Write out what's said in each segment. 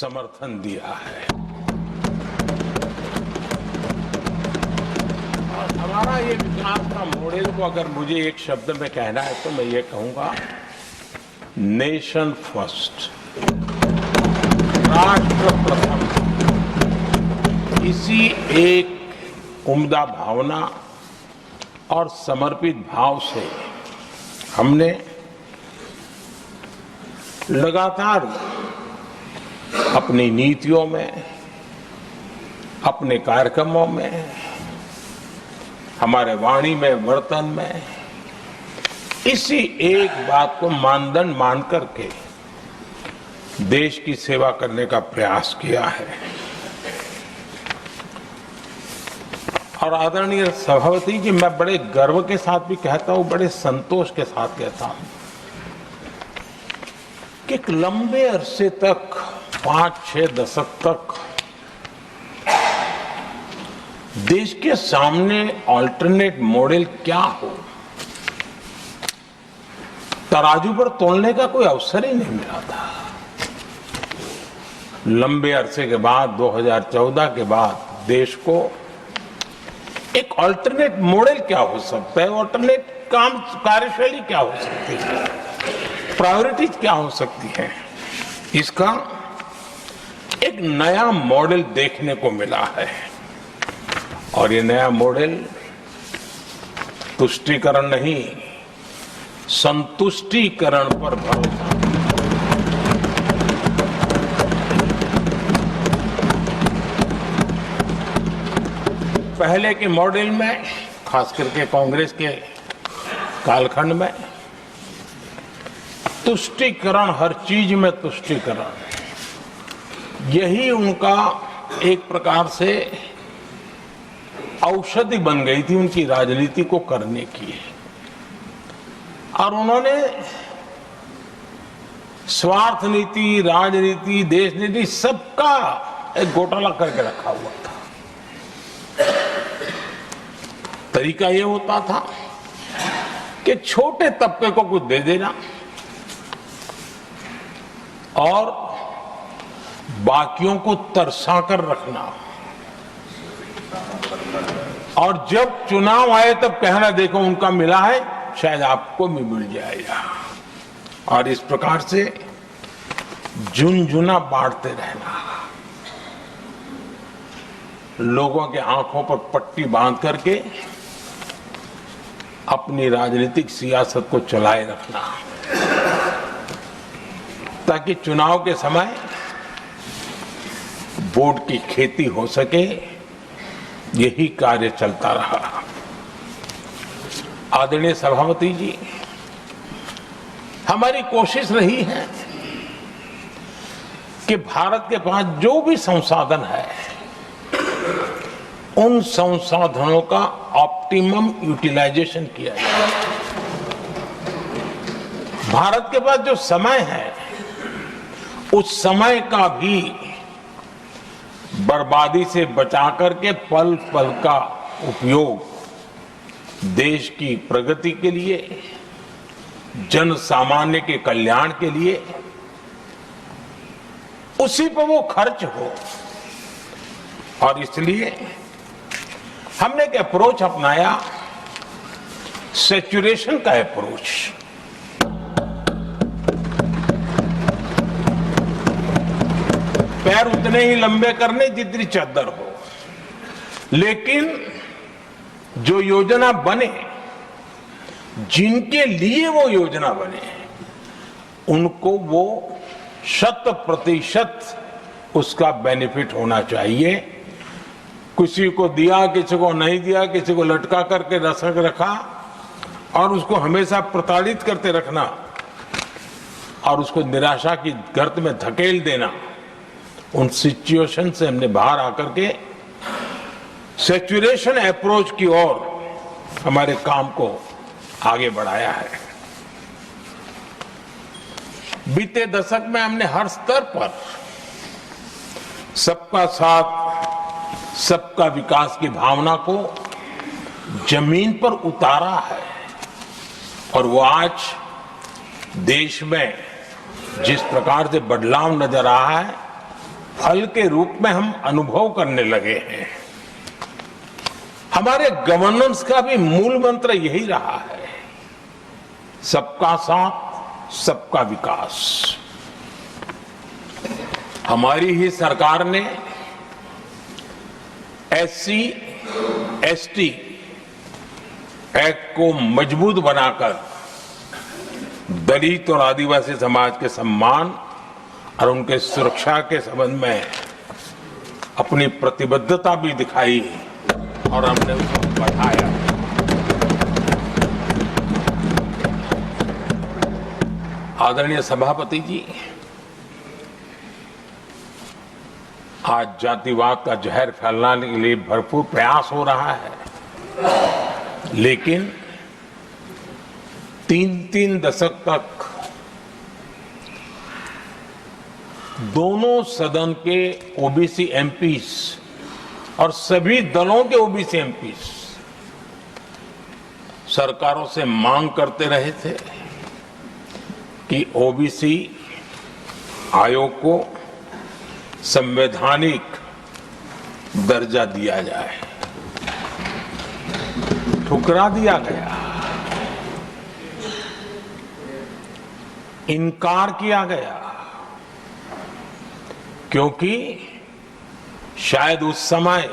समर्थन दिया है। और हमारा ये विकास का मॉडल को अगर मुझे एक शब्द में कहना है तो मैं ये कहूंगा, नेशन फर्स्ट, राष्ट्र प्रथम। इसी एक उम्दा भावना और समर्पित भाव से हमने लगातार अपनी नीतियों में, अपने कार्यक्रमों में, हमारे वाणी में, वर्तन में इसी एक बात को मानदंड मान करके देश की सेवा करने का प्रयास किया है। और आदरणीय सभापति जी, मैं बड़े गर्व के साथ भी कहता हूं, बड़े संतोष के साथ कहता हूं कि एक लंबे अरसे तक, 5-6 दशक तक देश के सामने अल्टरनेट मॉडल क्या हो, तराजू पर तोलने का कोई अवसर ही नहीं मिला था। लंबे अरसे के बाद, 2014 के बाद देश को एक अल्टरनेट मॉडल क्या हो सकता है, अल्टरनेट कार्यशैली क्या हो सकती है, प्रायोरिटीज क्या हो सकती है, इसका एक नया मॉडल देखने को मिला है। और ये नया मॉडल तुष्टीकरण नहीं, संतुष्टीकरण पर भरोसा। पहले के मॉडल में, खास करके कांग्रेस के कालखंड में, तुष्टीकरण, हर चीज में तुष्टीकरण, यही उनका एक प्रकार से औषधि बन गई थी उनकी राजनीति को करने की। और उन्होंने स्वार्थ नीति, राजनीति, देश नीति, सबका एक घोटाला करके रखा हुआ था। तरीका ये होता था कि छोटे तबके को कुछ दे देना और बाकियों को तरसा कर रखना, और जब चुनाव आए तब कहना, देखो उनका मिला है, शायद आपको भी मिल जाएगा। और इस प्रकार से झुनझुना बांटते रहना, लोगों के आंखों पर पट्टी बांध करके अपनी राजनीतिक सियासत को चलाए रखना, ताकि चुनाव के समय वोट की खेती हो सके। यही कार्य चलता रहा। आदरणीय सभापति जी, हमारी कोशिश रही है कि भारत के पास जो भी संसाधन है, उन संसाधनों का ऑप्टिमम यूटिलाइजेशन किया जाए। भारत के पास जो समय है, उस समय का भी बर्बादी से बचा करके पल पल का उपयोग देश की प्रगति के लिए, जन सामान्य के कल्याण के लिए, उसी पर वो खर्च हो। और इसलिए हमने एक अप्रोच अपनाया, सैचुरेशन का अप्रोच। पैर उतने ही लंबे करने जितनी चद्दर हो, लेकिन जो योजना बने, जिनके लिए वो योजना बने, उनको वो 100% उसका बेनिफिट होना चाहिए। किसी को दिया, किसी को नहीं दिया, किसी को लटका करके रसक रखा और उसको हमेशा प्रताड़ित करते रखना और उसको निराशा की गर्त में धकेल देना, उन सिचुएशन से हमने बाहर आकर के सैचुरेशन अप्रोच की ओर हमारे काम को आगे बढ़ाया है। बीते दशक में हमने हर स्तर पर सबका साथ, सबका विकास की भावना को जमीन पर उतारा है। और वो आज देश में जिस प्रकार से बदलाव नजर आ रहा है, फल के रूप में हम अनुभव करने लगे हैं। हमारे गवर्नेंस का भी मूल मंत्र यही रहा है, सबका साथ सबका विकास। हमारी ही सरकार ने SC ST एक्ट को मजबूत बनाकर दलित और आदिवासी समाज के सम्मान और उनके सुरक्षा के संबंध में अपनी प्रतिबद्धता भी दिखाई और हमने उसको बढ़ाया। आदरणीय सभापति जी, आज जातिवाद का जहर फैलाने के लिए भरपूर प्रयास हो रहा है, लेकिन 3-3 दशक तक दोनों सदन के OBC MPs और सभी दलों के OBC MPs सरकारों से मांग करते रहे थे कि OBC आयोग को संवैधानिक दर्जा दिया जाए। ठुकरा दिया गया, इनकार किया गया, क्योंकि शायद उस समय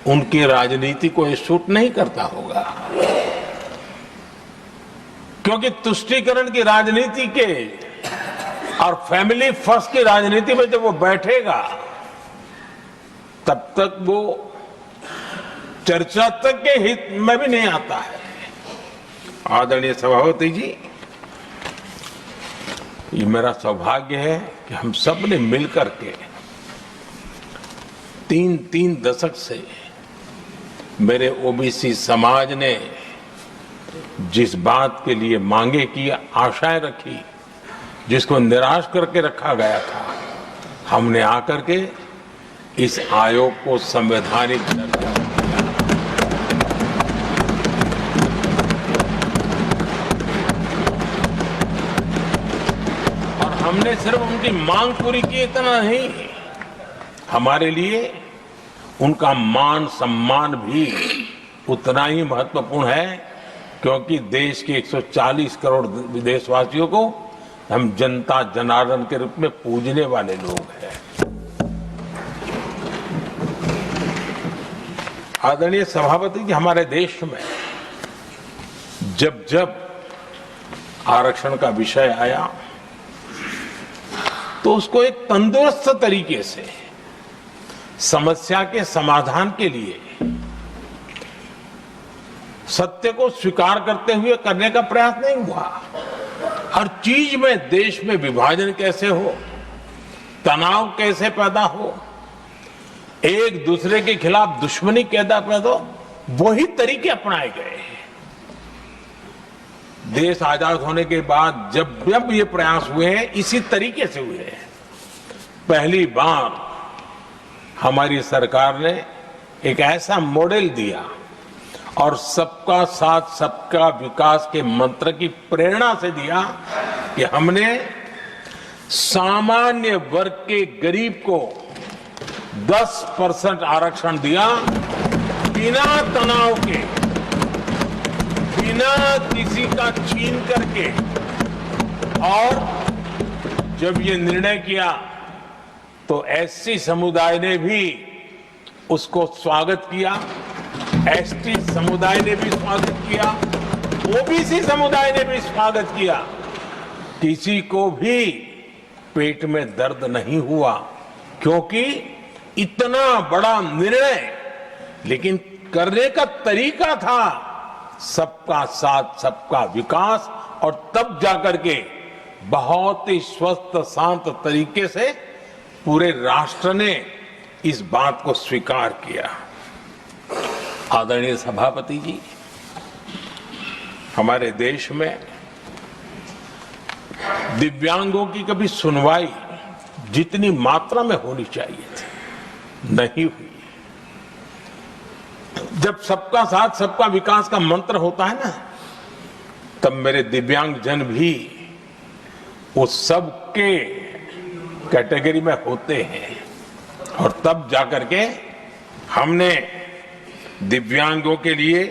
उनकी राजनीति को ये सूट नहीं करता होगा, क्योंकि तुष्टीकरण की राजनीति के और फैमिली फर्स्ट की राजनीति में जब वो बैठेगा तब तक वो चर्चा तक के हित में भी नहीं आता है। आदरणीय सभापति जी, ये मेरा सौभाग्य है कि हम सब ने मिलकर के 3-3 दशक से मेरे OBC समाज ने जिस बात के लिए मांगे की, आशाएं रखी, जिसको निराश करके रखा गया था, हमने आकर के इस आयोग को संवैधानिक दर्जा दिया। और हमने सिर्फ उनकी मांग पूरी की इतना नहीं, हमारे लिए उनका मान सम्मान भी उतना ही महत्वपूर्ण है, क्योंकि देश के 140 करोड़ देशवासियों को हम जनता जनार्दन के रूप में पूजने वाले लोग हैं। आदरणीय सभापति जी, हमारे देश में जब जब आरक्षण का विषय आया तो उसको एक तंदुरुस्त तरीके से समस्या के समाधान के लिए सत्य को स्वीकार करते हुए करने का प्रयास नहीं हुआ। हर चीज में देश में विभाजन कैसे हो, तनाव कैसे पैदा हो, एक दूसरे के खिलाफ दुश्मनी कैसे पैदा हो, वही तरीके अपनाए गए। देश आजाद होने के बाद जब जब ये प्रयास हुए हैं, इसी तरीके से हुए हैं। पहली बार हमारी सरकार ने एक ऐसा मॉडल दिया और सबका साथ सबका विकास के मंत्र की प्रेरणा से दिया कि हमने सामान्य वर्ग के गरीब को 10% आरक्षण दिया, बिना तनाव के, बिना किसी का छीन करके। और जब ये निर्णय किया तो SC समुदाय ने भी उसको स्वागत किया, ST समुदाय ने भी स्वागत किया, OBC समुदाय ने भी स्वागत किया। किसी को भी पेट में दर्द नहीं हुआ, क्योंकि इतना बड़ा निर्णय, लेकिन करने का तरीका था सबका साथ सबका विकास, और तब जाकर के बहुत ही स्वस्थ शांत तरीके से पूरे राष्ट्र ने इस बात को स्वीकार किया। आदरणीय सभापति जी, हमारे देश में दिव्यांगों की कभी सुनवाई जितनी मात्रा में होनी चाहिए थी, नहीं हुई। जब सबका साथ सबका विकास का मंत्र होता है ना, तब मेरे दिव्यांग जन भी उस सबके कैटेगरी में होते हैं और तब जाकर के हमने दिव्यांगों के लिए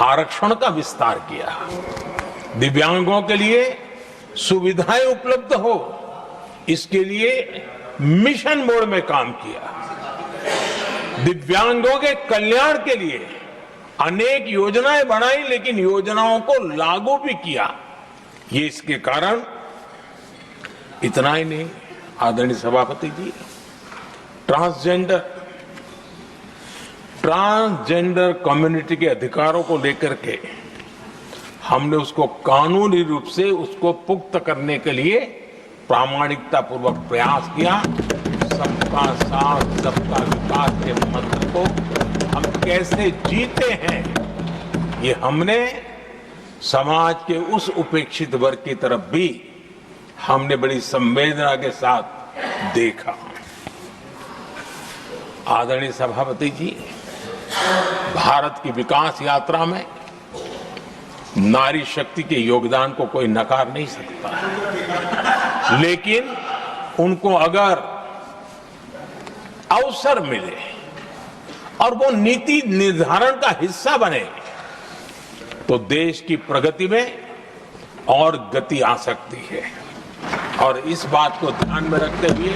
आरक्षण का विस्तार किया, दिव्यांगों के लिए सुविधाएं उपलब्ध हो, इसके लिए मिशन मोड में काम किया, दिव्यांगों के कल्याण के लिए अनेक योजनाएं बनाई, लेकिन योजनाओं को लागू भी किया। ये इसके कारण इतना ही नहीं, आदरणीय सभापति जी, ट्रांसजेंडर कम्युनिटी के अधिकारों को लेकर के हमने उसको कानूनी रूप से उसको पुख्त करने के लिए प्रामाणिकता पूर्वक प्रयास किया। सबका साथ सबका विकास के मंत्र को हम कैसे जीते हैं, ये हमने समाज के उस उपेक्षित वर्ग की तरफ भी हमने बड़ी संवेदना के साथ देखा। आदरणीय सभापति जी, भारत की विकास यात्रा में नारी शक्ति के योगदान को कोई नकार नहीं सकता, लेकिन उनको अगर अवसर मिले और वो नीति निर्धारण का हिस्सा बने तो देश की प्रगति में और गति आ सकती है। और इस बात को ध्यान में रखते हुए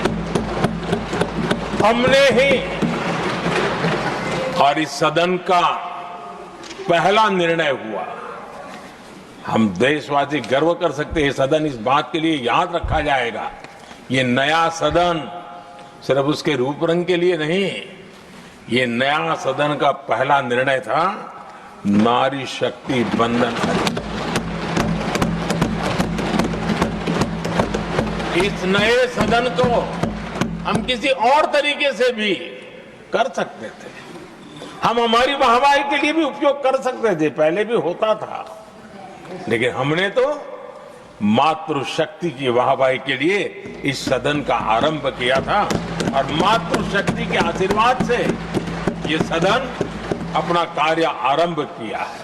हमने ही और इस सदन का पहला निर्णय हुआ, हम देशवासी गर्व कर सकते हैं, सदन इस बात के लिए याद रखा जाएगा, ये नया सदन सिर्फ उसके रूप रंग के लिए नहीं, ये नया सदन का पहला निर्णय था नारी शक्ति बंधन। इस नए सदन को हम किसी और तरीके से भी कर सकते थे, हम हमारी वाहवाही के लिए भी उपयोग कर सकते थे, पहले भी होता था, लेकिन हमने तो मातृशक्ति की वाहवाही के लिए इस सदन का आरंभ किया था और मातृशक्ति के आशीर्वाद से ये सदन अपना कार्य आरंभ किया है।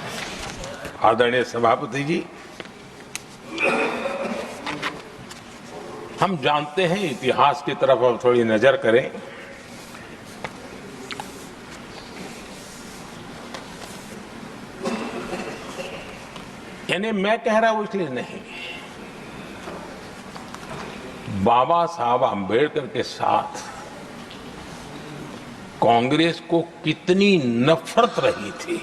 आदरणीय सभापति जी, हम जानते हैं, इतिहास की तरफ अब थोड़ी नजर करें। यानी मैं कह रहा हूं इसलिए नहीं, बाबा साहब आंबेडकर के साथ कांग्रेस को कितनी नफरत रही थी,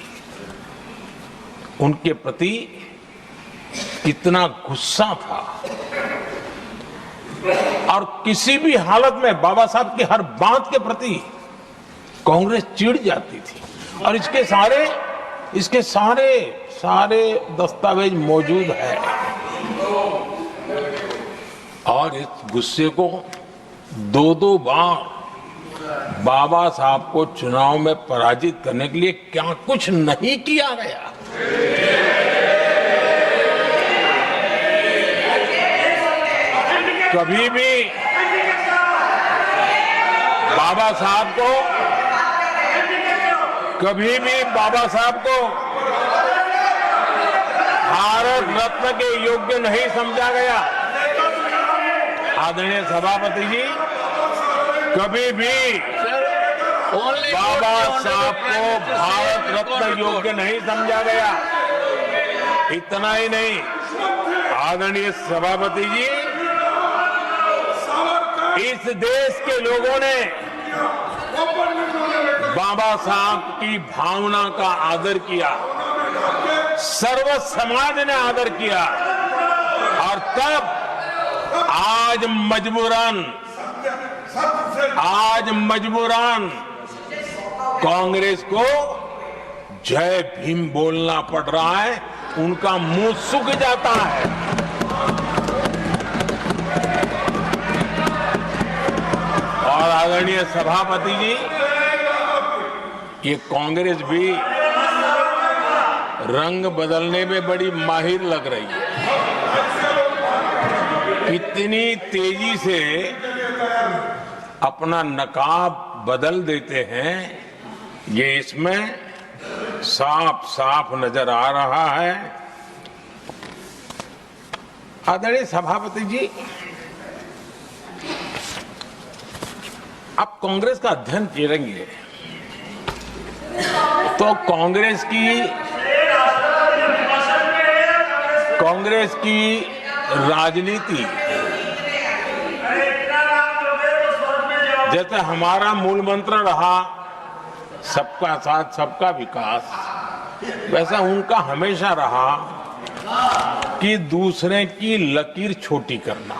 उनके प्रति कितना गुस्सा था, और किसी भी हालत में बाबा साहब की हर बात के प्रति कांग्रेस चिढ़ जाती थी। और इसके सारे दस्तावेज मौजूद है। और इस गुस्से को दो बार बाबा साहब को चुनाव में पराजित करने के लिए क्या कुछ नहीं किया गया। कभी भी बाबा साहब को भारत रत्न के योग्य नहीं समझा गया। आदरणीय सभापति जी, कभी भी बाबा साहब को भारत रत्न योग्य नहीं समझा गया। इतना ही नहीं, आदरणीय सभापति जी, इस देश के लोगों ने बाबा साहब की भावना का आदर किया, सर्व समाज ने आदर किया, और तब आज मजबूरन कांग्रेस को जय भीम बोलना पड़ रहा है, उनका मुंह सूख जाता है। और आदरणीय सभापति जी, ये कांग्रेस भी रंग बदलने में बड़ी माहिर लग रही है। इतनी तेजी से अपना नकाब बदल देते हैं, ये इसमें साफ साफ नजर आ रहा है। आदरणीय सभापति जी, आप कांग्रेस का अध्ययन करेंगे तो कांग्रेस की राजनीति, जैसे हमारा मूल मंत्र रहा सबका साथ सबका विकास, वैसा उनका हमेशा रहा कि दूसरे की लकीर छोटी करना।